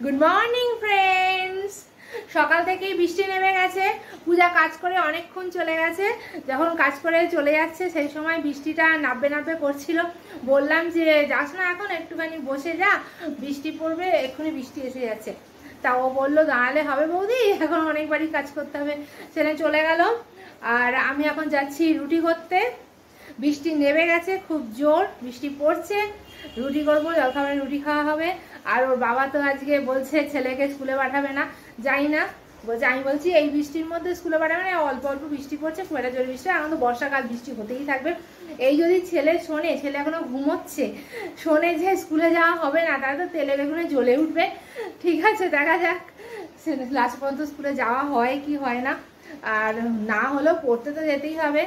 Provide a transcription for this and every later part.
Good morning friends. সকাল থেকেই বৃষ্টি নেমে গেছে। পূজা কাজ করে অনেকক্ষণ চলে গেছে। যখন কাজ করে চলে যাচ্ছে সেই সময় বৃষ্টিটা নাববে নাববে করছিল। বললাম যে যাস না, এখন একটুখানি বসে যা, বৃষ্টি পড়বে, এক্ষুনি বৃষ্টি এসে যাচ্ছে। তা ও বললো দাঁড়ালে হবে বৌদি, এখন অনেকবারই কাজ করতে হবে। সেখানে চলে গেল। আর আমি এখন যাচ্ছি রুটি করতে। বৃষ্টি নেমে গেছে, খুব জোর বৃষ্টি পড়ছে। রুটি করবো, জলখাবারে রুটি খাওয়া হবে। আর ওর বাবা তো আজকে বলছে ছেলেকে স্কুলে পাঠাবে না, যাই না বলছে। আমি বলছি এই বৃষ্টির মধ্যে স্কুলে পাঠাবে না, অল্প অল্প বৃষ্টি পড়ছে, খুব একটা জোর বৃষ্টি, এখন তো বর্ষাকাল, বৃষ্টি হতেই থাকবে। এই যদি ছেলে শোনে, ছেলে এখনো ঘুমোচ্ছে, শোনে যে স্কুলে যাওয়া হবে না, তাহলে তো তেলে বেগুনে জ্বলে উঠবে। ঠিক আছে, দেখা যাক লাস্ট পর্যন্ত স্কুলে যাওয়া হয় কি হয় না। আর না হলেও পড়তে তো যেতেই হবে,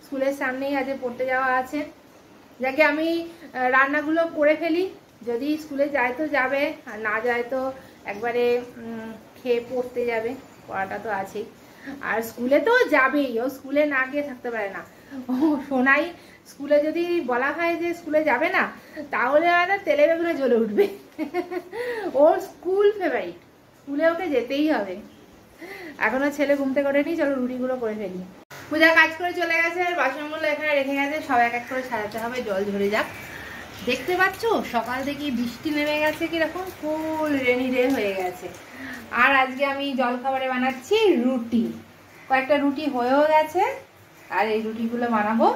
স্কুলের সামনেই আজকে পড়তে যাওয়া আছে। যাকে আমি রান্নাগুলো করে ফেলি, যদি স্কুলে যায় তো যাবে, আর না যায় তো একবারে খেয়ে পড়তে যাবে, পড়াটা তো আছেই। আর স্কুলে তো যাবেই, ও স্কুলে না গিয়ে থাকতে পারে না। ও শোনাই, স্কুলে যদি বলা হয় যে স্কুলে যাবে না, তাহলে আর তেলে বেগুনে জ্বলে উঠবে। ওর স্কুল ফেভারিট, স্কুলে ওকে যেতেই হবে। এখনো ছেলে ঘুম থেকে ওঠেনি, চলো রুটিগুলো করে ফেলি। পূজা কাজ করে চলে গেছে, বাসনগুলো এখানে রেখে গেছে, সব এক এক করে সাজাতে হবে, জল ঝরে যাক। দেখতে পাচ্ছ সকাল থেকে বৃষ্টি নেমে গেছে, কিরকম ফুল রেনি ডে হয়ে গেছে। আর আজকে আমি জলখাবারে বানাচ্ছি রুটি। কয়েকটা রুটি হয়েও গেছে, আর এই রুটিগুলো বানাবো।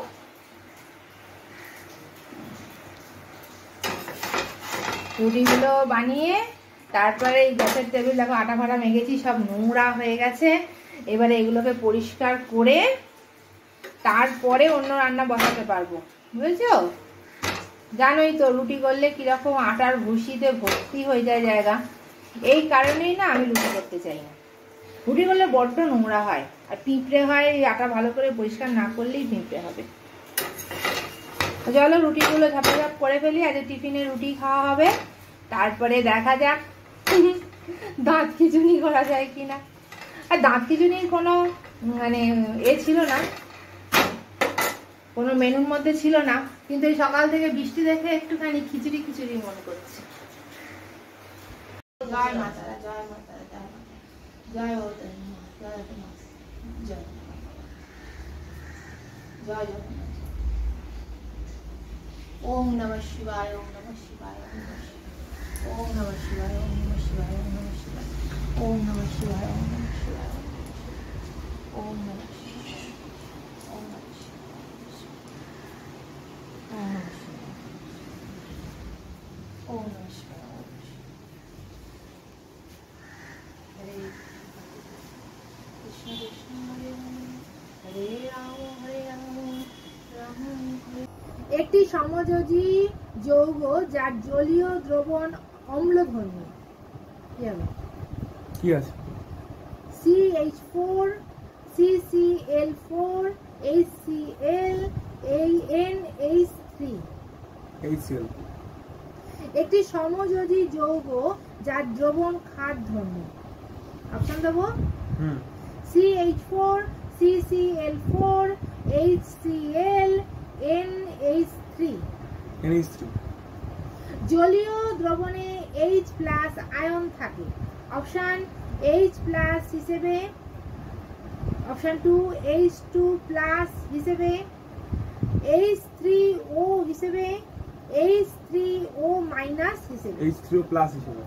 রুটিগুলো বানিয়ে তারপরে এই গ্যাসের টেবিল দেখো আটা ফাটা মেখেছি, সব নোংরা হয়ে গেছে। এবারে এগুলোকে পরিষ্কার করে তারপরে অন্য রান্না বসাতে পারবো, বুঝেছো? জানোই তো রুটি করলে কিরকম আটার ভুসিতে ভর্তি হয়ে যায় জায়গা। এই কারণেই না আমি রুটি করতে চাই না। রুটি করলে বড্ড নোংরা হয়, আর পিঁপড়ে হয়। আটা ভালো করে পরিষ্কার না করলেই পিঁপড়ে হবে। চলো রুটিগুলো ঝাপাঝাপ করে ফেলি, আজ টিফিনে রুটি খাওয়া হবে। তারপরে দেখা যাক দাঁত খিচুনি করা যায় কিনা। আর দাঁত খিচুনির কোনো মানে ছিল না, কোনো মেনুর মধ্যে ছিল না, কিন্তু এই সকাল থেকে বৃষ্টি দেখে একটুখানি খিচুড়ি খিচুড়ি মনে করছে। জয় মাতারা, জয় মাতারা, জয় মাতারা, জয় জয় জয় জয় জগন্নাথ। ওম নমঃ শিবায়, ওম নমঃ শিবায়, ওম নমঃ শিবায়, ওম নমঃ শিবায়, ওম নমঃ শিবায়, ওম নমঃ শিবায়, ওম নমঃ শিবায়, ওম নমঃ শিবায়, ওম নমঃ শিবায়, ওম নমঃ শিবায়। হরে কৃষ্ণ কৃষ্ণ হরে হরে রাম হরে রাম রাম হরে। একটি সমযোজী যৌগ যার জলীয় দ্রবণ অম্লধর্মী। কি আছে? CH4 CCl4 HCl NH3। HCl একটি সমযোজী যৌগ যার দ্রবণ ক্ষারধর্মী। অপশন দেবো? CH4 CCl4 HCl NH3। জলীয় দ্রবণে H+ আয়ন থাকে। অপশন H+ হিসেবে, অপশন 2 H2+ হিসেবে, H3O হিসেবে, H3O- হিসেবে। H3O+ হিসেবে।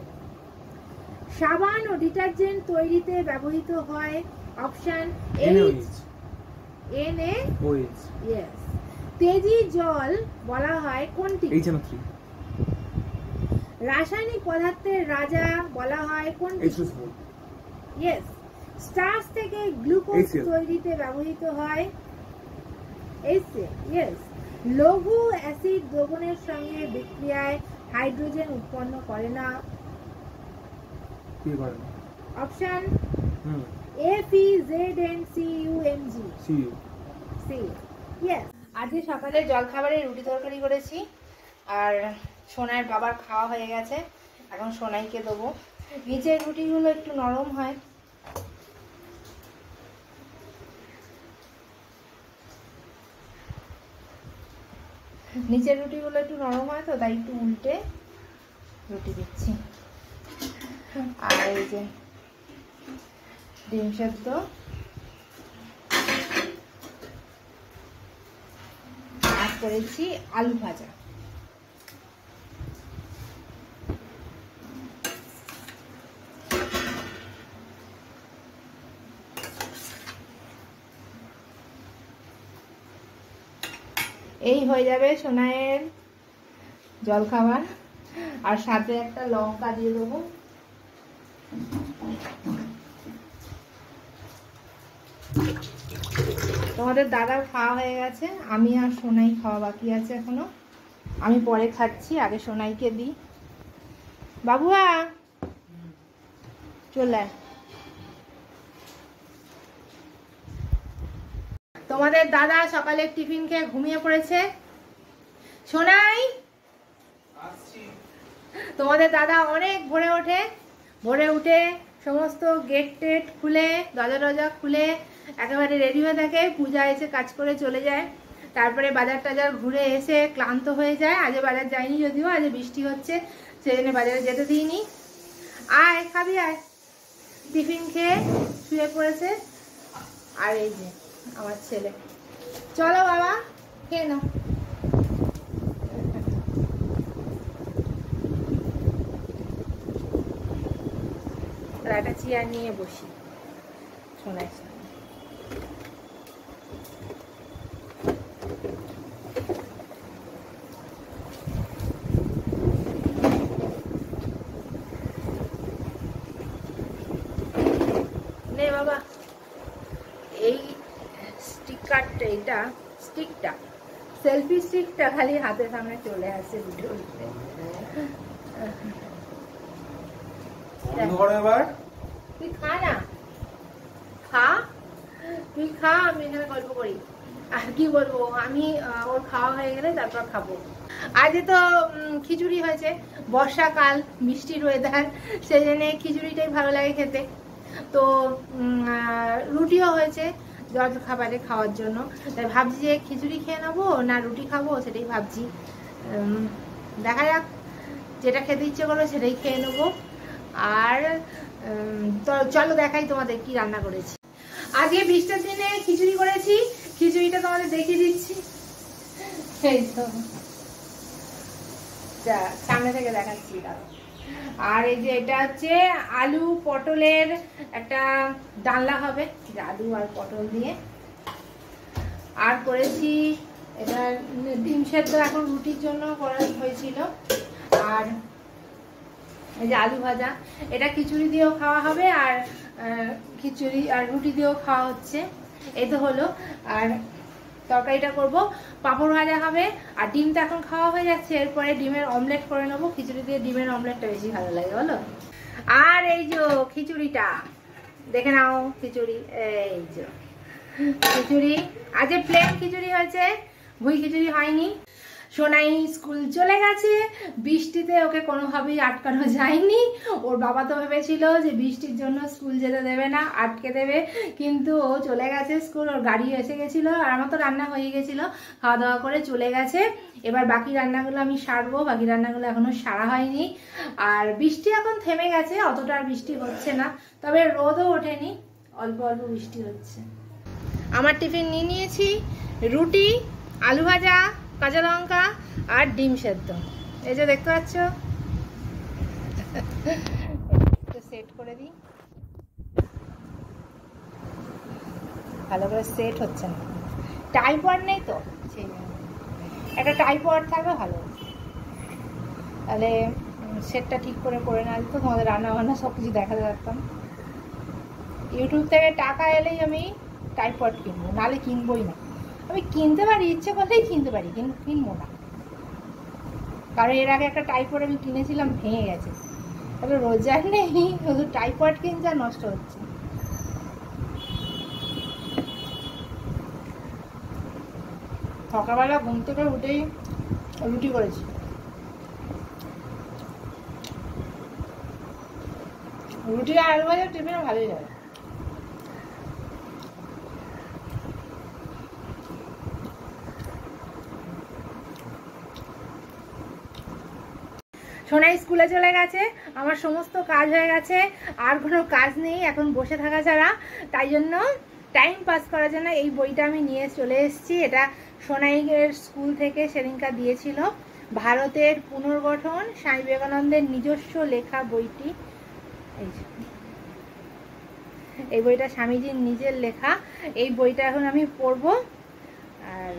সাবান ও ডিটারজেন্ট তৈরিতে ব্যবহৃত হয়। Option NaOH। ইয়েস। তেজি জল বলা হয় কোনটি? HNO3। রাসায়নিক পদার্থের রাজা বলা হয় কোনটি? H2SO4। ইয়েস। স্টার্চ থেকে গ্লুকোজ তৈরিতে ব্যবহৃত হয় HCl। ইয়েস। লঘু অ্যাসিড দ্রবণের সঙ্গে বিক্রিয়ায় হাইড্রোজেন উৎপন্ন করে না। কি করে না? Option FeZnCumG। সি। ইয়েস। আজকে সকালে জলখাবারে রুটি তরকারি করেছি, আর সোনার বাবার খাওয়া হয়ে গেছে, এখন সোনাইকে দেবো। নিচের রুটিগুলো একটু নরম হয়, নিচের রুটিগুলো একটু নরম হয় তো, তাই একটু উল্টে রুটি দিচ্ছি। এই যে ডিম সেদ্ধ, আর করেছি আলু ভাজা। এই হয়ে যাবে সোনাইয়ের জলখাবার। আর সাথে একটা লঙ্কা দিয়ে দেবো। তোমাদের দাদার খাওয়া হয়ে গেছে, আমি আর সোনাই খাওয়া বাকি আছে এখনো। আমি পরে খাচ্ছি, আগে সোনাইকে দিই। বাবুয়া চলে। তোমাদের দাদা সকালে টিফিন খেয়ে ঘুমিয়ে পড়েছে। সোনাই, তোমাদের দাদা অনেক ভোরে ওঠে, ভোরে উঠে সমস্ত গেট টেট খুলে, দরজা খুলে একেবারে রেডি হয়ে থাকে। পূজা এসে কাজ করে চলে যায়, তারপরে বাজার টাজার ঘুরে এসে ক্লান্ত হয়ে যায়। আজ বাজার যায়নি, যদিও আজ বৃষ্টি হচ্ছে, সেজন্য বাজারে যেতে দিইনি। আয় খাবি, আয়। টিফিন খেয়ে শুয়ে পড়েছে। আর এই যে আমার ছেলে, চলো বাবা খেয়ে নাও। একটা চেয়ার নিয়ে বসি শোনাই। নে বাবা, এই স্টিকারটা, এটা স্টিকটা, সেলফি স্টিকটা খালি হাতের সামনে চলে আসে ভিডিও উঠতে। তুই খা না, খা, তুই খা, আমি এখানে গল্প করি। আর কি বলবো, আমি ওর খাওয়া হয়ে গেলে তারপর খাবো। আজ তো খিচুড়ি হয়েছে, বর্ষাকাল, মিষ্টির ওয়েদার, সেই জন্য খিচুড়িটাই ভালো লাগে খেতে। তো রুটিও হয়েছে জল খাবারে খাওয়ার জন্য, তাই ভাবছি যে খিচুড়ি খেয়ে নেবো না রুটি খাবো, সেটাই ভাবছি। দেখা যাক, যেটা খেতে ইচ্ছে করবে সেটাই খেয়ে নেবো। আর চলো দেখাই তোমাদের কি রান্না করেছি। আজকে বৃষ্টির দিনে খিচুড়ি করেছি, খিচুড়িটা তোমাদের দেখিয়ে দিচ্ছি। এই তো সামনে থেকে দেখাচ্ছি। আর এই যে এটা হচ্ছে আলু পটলের একটা ডালনা হবে, আলু আর পটল দিয়ে। আর করেছি এটা ডিম সেদ্ধ, এখন রুটির জন্য করা হয়েছিল। আর এই যে আলু ভাজা, এটা খিচুড়ি দিয়েও খাওয়া হবে, আর খিচুড়ি আর রুটি দিয়েও খাওয়া হচ্ছে। এই তো হলো। আর তরকারিটা করব, পাঁপড় ভাজা হবে, আর ডিমটা এখন খাওয়া হয়ে যাচ্ছে, এরপরে ডিমের অমলেট করে নেবো। খিচুড়ি দিয়ে ডিমের অমলেটটা বেশি ভালো লাগে বলো। আর এই যে খিচুড়িটা দেখে নাও, খিচুড়ি, এই যে খিচুড়ি। আজ প্লেন খিচুড়ি হয়েছে, ভুই খিচুড়ি হয়নি। সোনাই স্কুল চলে গেছে, বৃষ্টিতে ওকে কোনোভাবেই আটকানো যায়নি। ওর বাবা তো ভেবেছিল যে বৃষ্টির জন্য স্কুল যেতে দেবে না, আটকে দেবে, কিন্তু ও চলে গেছে স্কুল। ওর গাড়ি এসে গেছিলো, আর আমার তো রান্না হয়ে গেছিলো, খাওয়া দাওয়া করে চলে গেছে। এবার বাকি রান্নাগুলো আমি সারবো, বাকি রান্নাগুলো এখনো সারা হয়নি। আর বৃষ্টি এখন থেমে গেছে, অতটা আর বৃষ্টি হচ্ছে না, তবে রোদও ওঠেনি, অল্প অল্প বৃষ্টি হচ্ছে। আমার টিফিন নিয়ে নিয়েছি, রুটি, আলু ভাজা, কাঁচা লঙ্কা আর ডিম সেদ্ধ। এই যে দেখতে পাচ্ছ, সেট করে দিই, ভালো করে সেট হচ্ছে না, টাইপওয়ার নেই তো, সেই জন্য একটা টাইপওয়ার থাকবে ভালো, তাহলে সেটটা ঠিক করে না দিত, তোমাদের রান্না বান্না সব কিছু দেখাতে পারতাম। ইউটিউব থেকে টাকা এলেই আমি টাইপওয়ার কিনবো, নাহলে কিনবোই না। আমি কিনতে পারি, ইচ্ছে করলেই কিনতে পারি, কিন্তু কিনবো না, কারণ এর আগে একটা টাইপওয়ার আমি কিনেছিলাম, ভেঙে গেছে। তাহলে রোজগার নেই, শুধু টাইপওয়ার কিনছে আর নষ্ট হচ্ছে। সকালবেলা ঘুম থেকে উঠেই রুটি করেছি, রুটি আর আলু ভাজা টিফিনে ভালোই যাবে। সোনাই স্কুলে চলে গেছে, আমার সমস্ত কাজ হয়ে গেছে, আর কোনো কাজ নেই এখন বসে থাকা ছাড়া। তাই জন্য টাইম পাস করার জন্য এই বইটা আমি নিয়ে চলে এসেছি। এটা সোনাইয়ের স্কুল থেকে সেদিনকার দিয়েছিল, ভারতের পুনর্গঠন, স্বামী বিবেকানন্দের নিজস্ব লেখা বইটি। এই বইটা স্বামীজির নিজের লেখা। এই বইটা এখন আমি পড়বো, আর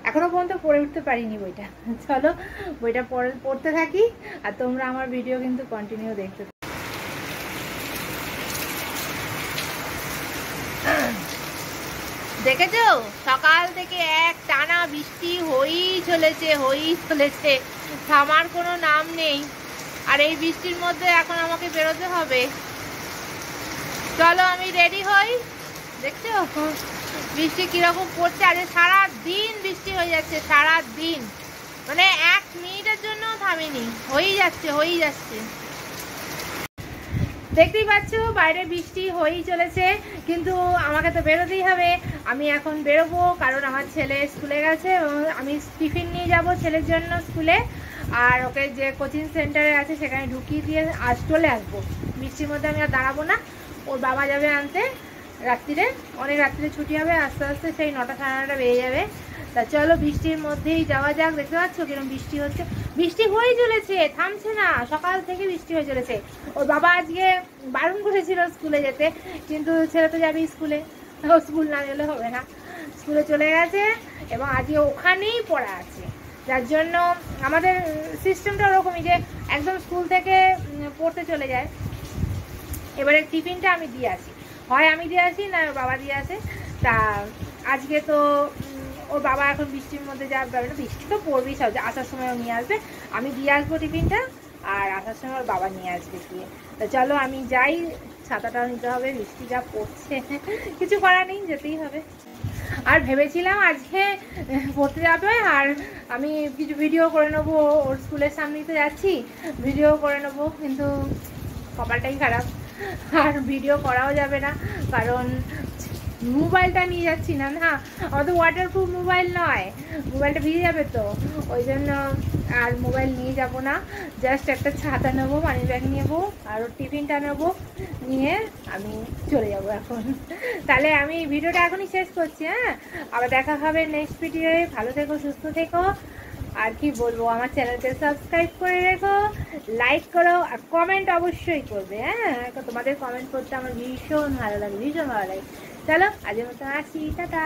এখনো পর্যন্ত পড়ে উঠতে পারিনি বইটা। চলো বইটা পড়তে থাকি, আর তোমরা আমার ভিডিও কিন্তু কন্টিনিউ দেখতে। দেখেছো সকাল থেকে এক টানা বৃষ্টি হয়েই চলেছে, থামার কোনো নাম নেই। আর এই বৃষ্টির মধ্যে এখন আমাকে বেরোতে হবে। চলো আমি রেডি হই। দেখছো বৃষ্টি কিরকম পড়ছে, আরে সারা দিন বৃষ্টি হয়ে যাচ্ছে, সারা দিন, মানে 1 মিনিটের জন্য থামেনি, হয়েই যাচ্ছে। দেখতেই পাচ্ছ বাইরে বৃষ্টি হয়েই চলেছে, কিন্তু আমাকে তো বেরোতেই হবে। আমি এখন বেরোবো, কারণ আমার ছেলে স্কুলে গেছে এবং আমি টিফিন নিয়ে যাব ছেলের জন্য স্কুলে, আর ওকে যে কোচিং সেন্টারে আছে সেখানে ঢুকিয়ে দিয়ে চলে আসবো। বৃষ্টির মধ্যে আমি আর দাঁড়াবো না, ওর বাবা যাবে আনতে রাত্রিরে, অনেক রাত্রিরে ছুটি হবে, আস্তে আস্তে সেই 9টা সাড়ে 9টা বেজে যাবে। তা চলো বৃষ্টির মধ্যেই যাওয়া যাক। দেখতে পাচ্ছ কিরকম বৃষ্টি হচ্ছে, বৃষ্টি হয়ে চলেছে, থামছে না, সকাল থেকে বৃষ্টি হয়ে চলেছে। ওর বাবা আজকে বারণ করেছিল স্কুলে যেতে, কিন্তু ছেলে তো যাবে স্কুলে, ও স্কুল না গেলে হবে না, স্কুলে চলে গেছে এবং আজকে ওখানেই পড়া আছে। যার জন্য আমাদের সিস্টেমটা ওরকমই যে একদম স্কুল থেকে পড়তে চলে যায়। এবারে টিফিনটা আমি দিয়ে আসি, হয় আমি দিয়ে আসি না ওর বাবা দিয়ে আসে। তা আজকে তো ওর বাবা এখন বৃষ্টির মধ্যে যাবে না, বৃষ্টি তো পড়বেই, সব আসার সময়ও নিয়ে আসবে, আমি দিয়ে আসবো টিফিনটা, আর আসার সময় ওর বাবা নিয়ে আসবে গিয়ে। তো চলো আমি যাই, ছাতাটাও নিতে হবে, বৃষ্টি যা পড়ছে কিছু করার নেই, যেতেই হবে। আর ভেবেছিলাম আজকে পড়তে যাবে আর আমি কিছু ভিডিও করে নেবো, ওর স্কুলের সামনেই তো যাচ্ছি, ভিডিও করে নেবো, কিন্তু কপালটাই খারাপ, আর ভিডিও করাও যাবে না, কারণ মোবাইলটা নিয়ে যাচ্ছি না। না, আমার তো ওয়াটারপ্রুফ মোবাইল নয়, মোবাইলটা ভিজে যাবে তো, ওই জন্য আর মোবাইল নিয়ে যাব না। জাস্ট একটা ছাতা নেবো, মানি ব্যাগ নেবো, আর ওর টিফিনটা নেবো, নিয়ে আমি চলে যাব এখন। তাহলে আমি ভিডিওটা এখনই শেষ করছি। হ্যাঁ, আবার দেখা হবে নেক্সট ভিডিওয়ে। ভালো থেকো, সুস্থ থেকো, আর কি বলবো, আমার চ্যানেলকে সাবস্ক্রাইব করে রেখো, লাইক করো, আর কমেন্ট অবশ্যই করবে। হ্যাঁ, তোমাদের কমেন্ট করতে আমার ভীষণ ভালো লাগে। চলো আজের মতো আসি, টাটা।